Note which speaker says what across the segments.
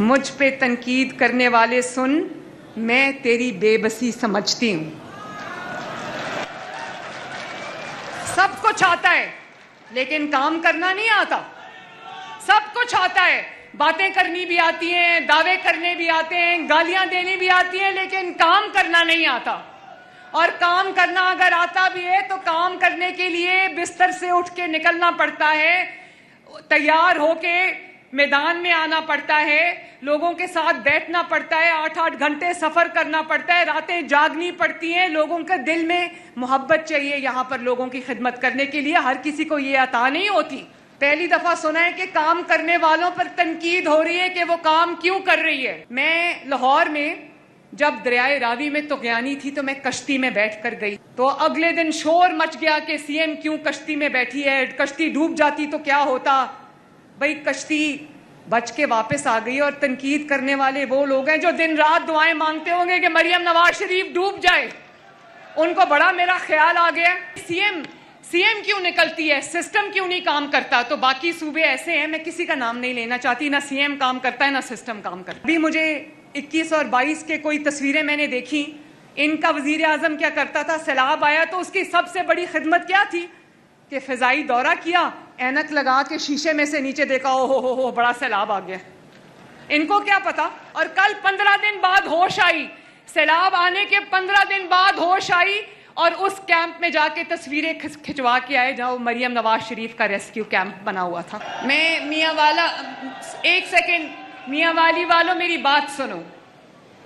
Speaker 1: مجھ پہ تنقید کرنے والے سن، میں تیری بے بسی سمجھتی ہوں۔ سب کچھ آتا ہے لیکن کام کرنا نہیں آتا۔ سب کچھ آتا ہے، باتیں کرنی بھی آتی ہیں، دعوے کرنے بھی آتے ہیں، گالیاں دینی بھی آتی ہیں، لیکن کام کرنا نہیں آتا۔ اور کام کرنا اگر آتا بھی ہے تو کام کرنے کے لیے بستر سے اٹھ کے نکلنا پڑتا ہے، تیار ہو کے میدان میں آنا پڑتا ہے، لوگوں کے ساتھ بیٹھنا پڑتا ہے، 8-8 گھنٹے سفر کرنا پڑتا ہے، راتیں جاگنی پڑتی ہیں، لوگوں کے دل میں محبت چاہیے یہاں پر لوگوں کی خدمت کرنے کے لیے۔ ہر کسی کو یہ عطا نہیں ہوتی۔ پہلی دفعہ سنا ہے کہ کام کرنے والوں پر تنقید ہو رہی ہے کہ وہ کام کیوں کر رہی ہے۔ میں لاہور میں جب دریائے راوی میں طغیانی تھی تو میں کشتی میں بیٹھ کر گئی، تو اگلے دن شور مچ گیا کہ سی ایم کیوں کشتی میں بیٹھی ہے، کشتی ڈوب جاتی تو کیا ہوتا۔ بھئی کشتی بچ کے واپس آ گئی، اور تنقید کرنے والے وہ لوگ ہیں جو دن رات دعائیں مانگتے ہوں گے کہ مریم نواز شریف ڈوب جائے۔ ان کو بڑا میرا خیال آ گیا، سی ایم کیوں نکلتی ہے، سسٹم کیوں نہیں کام کرتا۔ تو باقی صوبے ایسے ہیں، میں کسی کا نام نہیں لینا چاہتی، نہ سی ایم کام کرتا ہے نہ سسٹم کام کرتا ہے۔ ابھی مجھے 21 اور 22 کے کوئی تصویریں میں نے دیکھی، ان کا وزیر اعظم کیا کرتا تھا، سیلاب آیا تو اس کی سب سے بڑی خدمت کیا تھی کہ فضائی دورہ کیا، اینک لگا کے شیشے میں سے نیچے دیکھا، او ہو بڑا سیلاب آ گیا۔ ان کو کیا پتا۔ اور کل 15 دن بعد ہوش آئی، سیلاب آنے کے 15 دن بعد ہوش آئی، اور اس کیمپ میں جا کے تصویریں کھچوا کے آئے جہاں مریم نواز شریف کا ریسکیو کیمپ بنا ہوا تھا۔ میں میاں والا، ایک سیکنڈ، میاں والی والوں میری بات سنو۔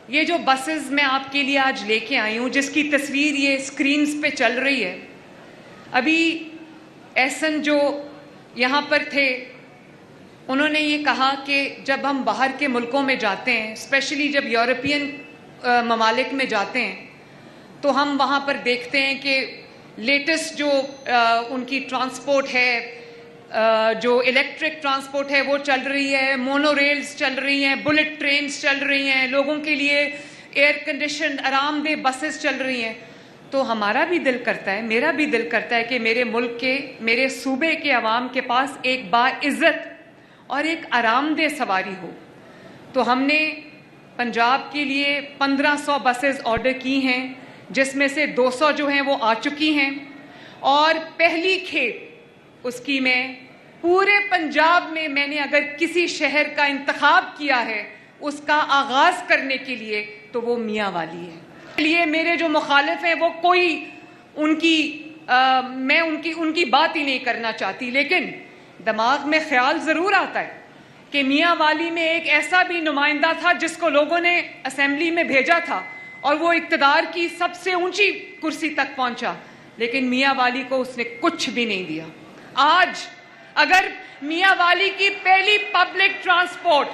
Speaker 1: یہ جو بسز میں آپ کے لیے آج لے کے آئی ہوں، جس کی تصویر یہ اسکرینز پہ چل رہی ہے، ابھی احسن جو یہاں پر تھے انہوں نے یہ کہا کہ جب ہم باہر کے ملکوں میں جاتے ہیں، اسپیشلی جب یورپین ممالک میں جاتے ہیں، تو ہم وہاں پر دیکھتے ہیں کہ لیٹسٹ جو ان کی ٹرانسپورٹ ہے، جو الیکٹرک ٹرانسپورٹ ہے وہ چل رہی ہے، مونو ریلز چل رہی ہیں، بلٹ ٹرینز چل رہی ہیں، لوگوں کے لیے ایئر کنڈیشن آرام دہ بسز چل رہی ہیں۔ تو ہمارا بھی دل کرتا ہے، میرا بھی دل کرتا ہے کہ میرے ملک کے، میرے صوبے کے عوام کے پاس ایک باعزت اور ایک آرام دہ سواری ہو۔ تو ہم نے پنجاب کے لیے 1500 بسز آرڈر کی ہیں، جس میں سے 200 جو ہیں وہ آ چکی ہیں، اور پہلی کھیپ اس کی میں پورے پنجاب میں نے اگر کسی شہر کا انتخاب کیا ہے اس کا آغاز کرنے کے لیے تو وہ میاں والی ہے۔ لیے میرے جو مخالف ہیں وہ کوئی میں ان کی بات ہی نہیں کرنا چاہتی، لیکن دماغ میں خیال ضرور آتا ہے کہ میاں والی میں ایک ایسا بھی نمائندہ تھا جس کو لوگوں نے اسمبلی میں بھیجا تھا اور وہ اقتدار کی سب سے اونچی کرسی تک پہنچا، لیکن میاں والی کو اس نے کچھ بھی نہیں دیا۔ آج اگر میاں والی کی پہلی public transport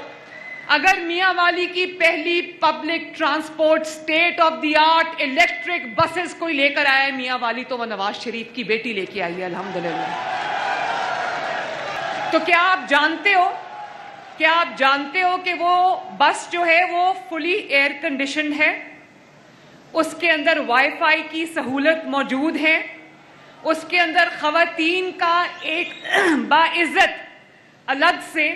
Speaker 1: state of the art electric buses کوئی لے کر آیا ہے میاں والی، تو وہ نواز شریف کی بیٹی لے کے آئی ہے، الحمدللہ۔ تو کیا آپ جانتے ہو کہ وہ بس جو ہے وہ فلی ایئر کنڈیشنڈ ہے، اس کے اندر وائی فائی کی سہولت موجود ہے، اس کے اندر خواتین کا ایک باعزت الگ سے